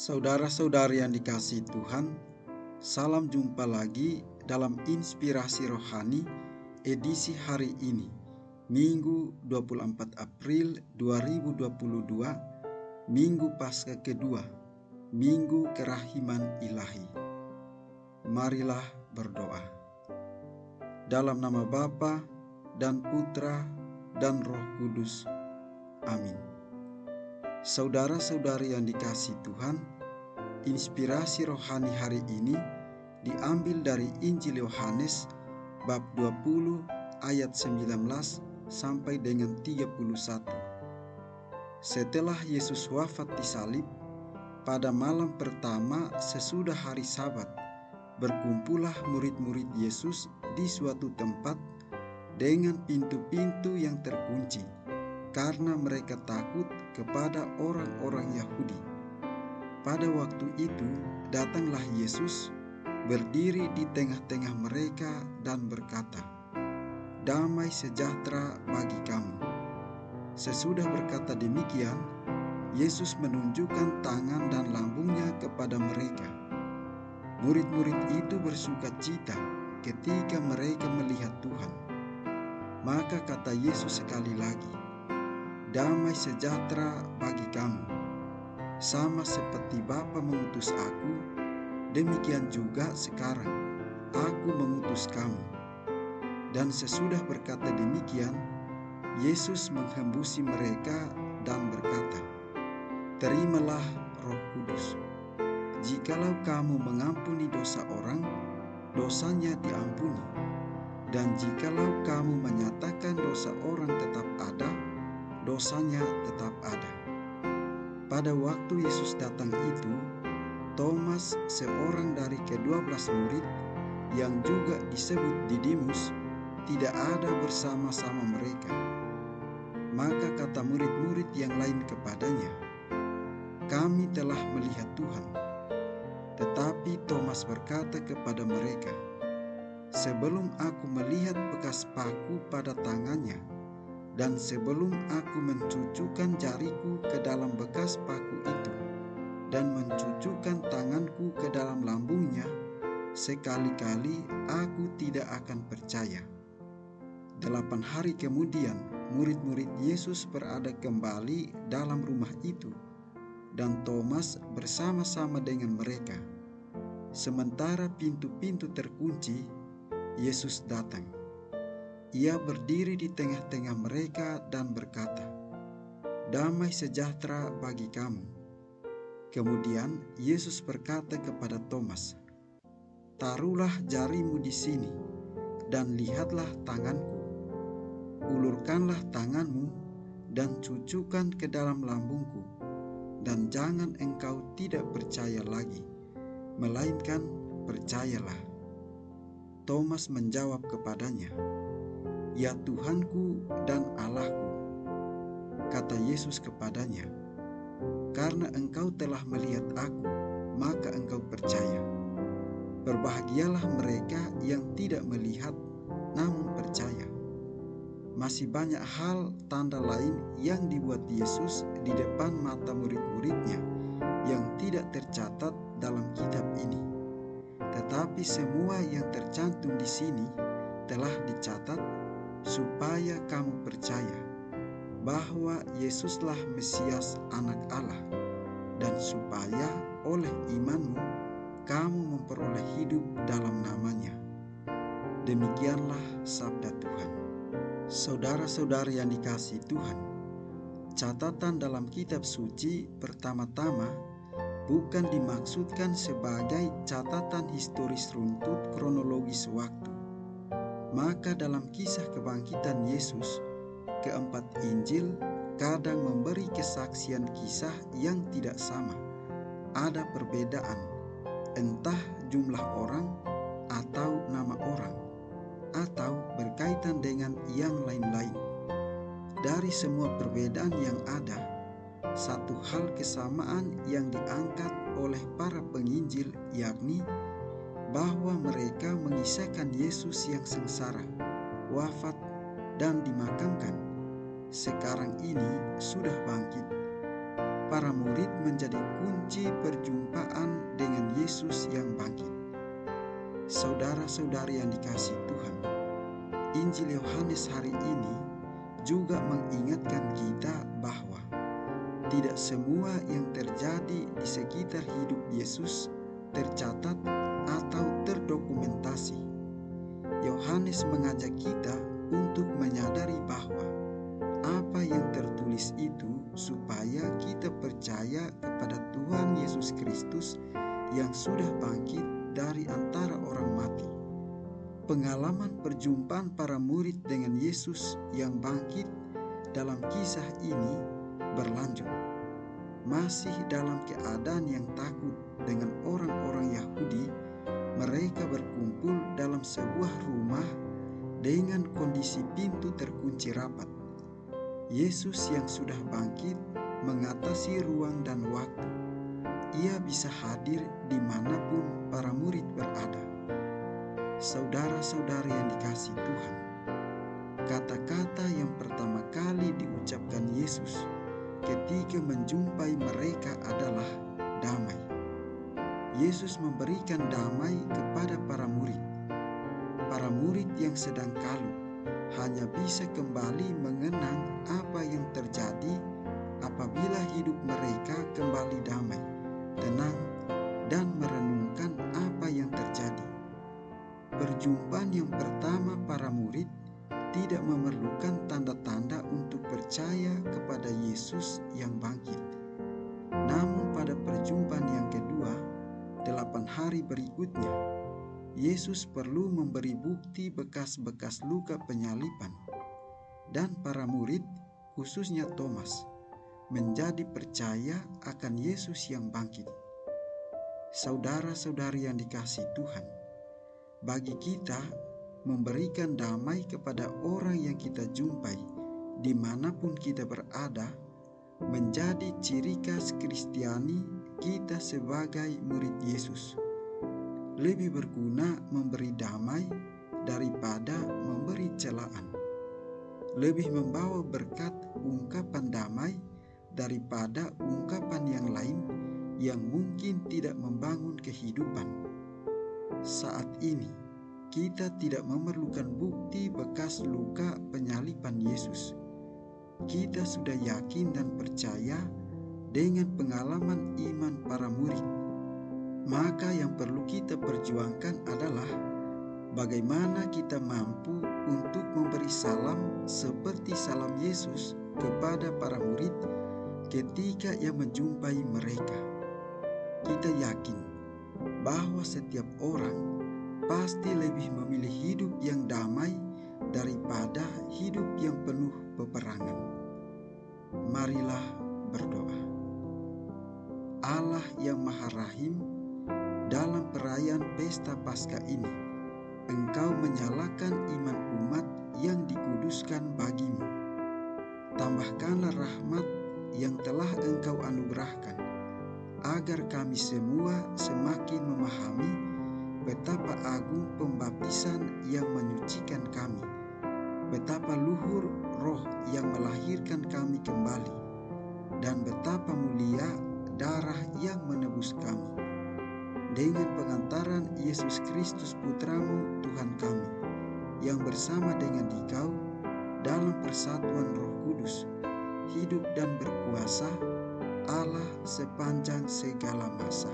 Saudara-saudari yang dikasihi Tuhan, salam jumpa lagi dalam Inspirasi Rohani edisi hari ini, Minggu 24 April 2022, Minggu Paskah kedua, Minggu Kerahiman Ilahi. Marilah berdoa. Dalam nama Bapa dan Putra dan Roh Kudus. Amin. Saudara-saudari yang dikasihi Tuhan, inspirasi rohani hari ini diambil dari Injil Yohanes bab 20 ayat 19 sampai dengan 31. Setelah Yesus wafat di salib, pada malam pertama sesudah hari Sabat, berkumpullah murid-murid Yesus di suatu tempat dengan pintu-pintu yang terkunci, karena mereka takut kepada orang-orang Yahudi. Pada waktu itu datanglah Yesus, berdiri di tengah-tengah mereka dan berkata, "Damai sejahtera bagi kamu." Sesudah berkata demikian, Yesus menunjukkan tangan dan lambungnya kepada mereka. Murid-murid itu bersuka cita ketika mereka melihat Tuhan. Maka kata Yesus sekali lagi, "Damai sejahtera bagi kamu. Sama seperti Bapa mengutus aku, demikian juga sekarang aku mengutus kamu." Dan sesudah berkata demikian, Yesus menghembusi mereka dan berkata, "Terimalah Roh Kudus. Jikalau kamu mengampuni dosa orang, dosanya diampuni. Dan jikalau kamu menyatakan dosa orang tetap ada, dosanya tetap ada." Pada waktu Yesus datang itu, Thomas, seorang dari ke-12 murid yang juga disebut Didimus, tidak ada bersama-sama mereka. Maka kata murid-murid yang lain kepadanya, "Kami telah melihat Tuhan." Tetapi Thomas berkata kepada mereka, "Sebelum aku melihat bekas paku pada tangannya, dan sebelum aku mencucukkan jariku ke dalam bekas paku itu, dan mencucukkan tanganku ke dalam lambungnya, sekali-kali aku tidak akan percaya." 8 hari kemudian, murid-murid Yesus berada kembali dalam rumah itu, dan Thomas bersama-sama dengan mereka. Sementara pintu-pintu terkunci, Yesus datang. Ia berdiri di tengah-tengah mereka dan berkata, "Damai sejahtera bagi kamu." Kemudian Yesus berkata kepada Thomas, "Taruhlah jarimu di sini, dan lihatlah tanganku. Ulurkanlah tanganmu dan cucukkan ke dalam lambungku, dan jangan engkau tidak percaya lagi, melainkan percayalah." Thomas menjawab kepadanya, "Ya Tuhanku dan Allahku." Kata Yesus kepadanya, "Karena engkau telah melihat aku, maka engkau percaya. Berbahagialah mereka yang tidak melihat, namun percaya." Masih banyak hal tanda lain yang dibuat Yesus di depan mata murid-muridnya yang tidak tercatat dalam kitab ini. Tetapi semua yang tercantum di sini telah dicatat supaya kamu percaya bahwa Yesuslah Mesias, Anak Allah, dan supaya oleh imanmu kamu memperoleh hidup dalam namanya. Demikianlah sabda Tuhan. Saudara-saudari yang dikasihi Tuhan, catatan dalam kitab suci pertama-tama bukan dimaksudkan sebagai catatan historis runtut kronologis waktu. Maka dalam kisah kebangkitan Yesus, keempat Injil kadang memberi kesaksian kisah yang tidak sama. Ada perbedaan, entah jumlah orang atau nama orang, atau berkaitan dengan yang lain-lain. Dari semua perbedaan yang ada, satu hal kesamaan yang diangkat oleh para penginjil, yakni bahwa mereka mengisahkan Yesus yang sengsara, wafat, dan dimakamkan, sekarang ini sudah bangkit. Para para murid menjadi kunci perjumpaan dengan Yesus yang bangkit. Saudara-saudari yang dikasihi Tuhan, Injil Yohanes hari ini juga mengingatkan kita bahwa tidak semua yang terjadi di sekitar hidup Yesus tercatat atau terdokumentasi. Yohanes mengajak kita untuk menyadari bahwa apa yang tertulis itu supaya kita percaya kepada Tuhan Yesus Kristus yang sudah bangkit dari antara orang mati. Pengalaman perjumpaan para murid dengan Yesus yang bangkit dalam kisah ini berlanjut. Masih dalam keadaan yang takut dengan orang-orang Yahudi, mereka berkumpul dalam sebuah rumah dengan kondisi pintu terkunci rapat. Yesus yang sudah bangkit mengatasi ruang dan waktu. Ia bisa hadir dimanapun para murid berada. Saudara-saudari yang dikasihi Tuhan, kata-kata yang pertama kali diucapkan Yesus ketika menjumpai mereka adalah damai. Yesus memberikan damai kepada para murid. Para murid yang sedang kalut hanya bisa kembali mengenang apa yang terjadi apabila hidup mereka kembali damai, tenang, dan merenungkan apa yang terjadi. Perjumpaan yang pertama para murid tidak memerlukan tanda-tanda untuk percaya kepada Yesus yang bangkit. Namun pada perjumpaan yang kedua, 8 hari berikutnya, Yesus perlu memberi bukti bekas-bekas luka penyaliban. Dan para murid, khususnya Thomas, menjadi percaya akan Yesus yang bangkit. Saudara-saudari yang dikasihi Tuhan, bagi kita, memberikan damai kepada orang yang kita jumpai dimanapun kita berada menjadi ciri khas Kristiani kita sebagai murid Yesus. Lebih berguna memberi damai daripada memberi celaan. Lebih membawa berkat ungkapan damai daripada ungkapan yang lain yang mungkin tidak membangun kehidupan. Saat ini, kita tidak memerlukan bukti bekas luka penyaliban Yesus. Kita sudah yakin dan percaya dengan pengalaman iman para murid. Maka yang perlu kita perjuangkan adalah bagaimana kita mampu untuk memberi salam seperti salam Yesus kepada para murid ketika ia menjumpai mereka. Kita yakin bahwa setiap orang pasti lebih memilih hidup yang damai daripada hidup yang penuh peperangan. Marilah berdoa. Allah yang Maha Rahim, dalam perayaan pesta Paskah ini, Engkau menyalakan iman umat yang dikuduskan bagimu. Tambahkanlah rahmat yang telah Engkau anugerahkan, agar kami semua semakin memahami betapa agung pembaptisan yang menyucikan kami, betapa luhur roh yang melahirkan kami kembali, dan betapa mulia darah yang menebus kami. Dengan pengantaran Yesus Kristus Putramu Tuhan kami, yang bersama dengan Dikau dalam persatuan Roh Kudus, hidup dan berkuasa Allah sepanjang segala masa.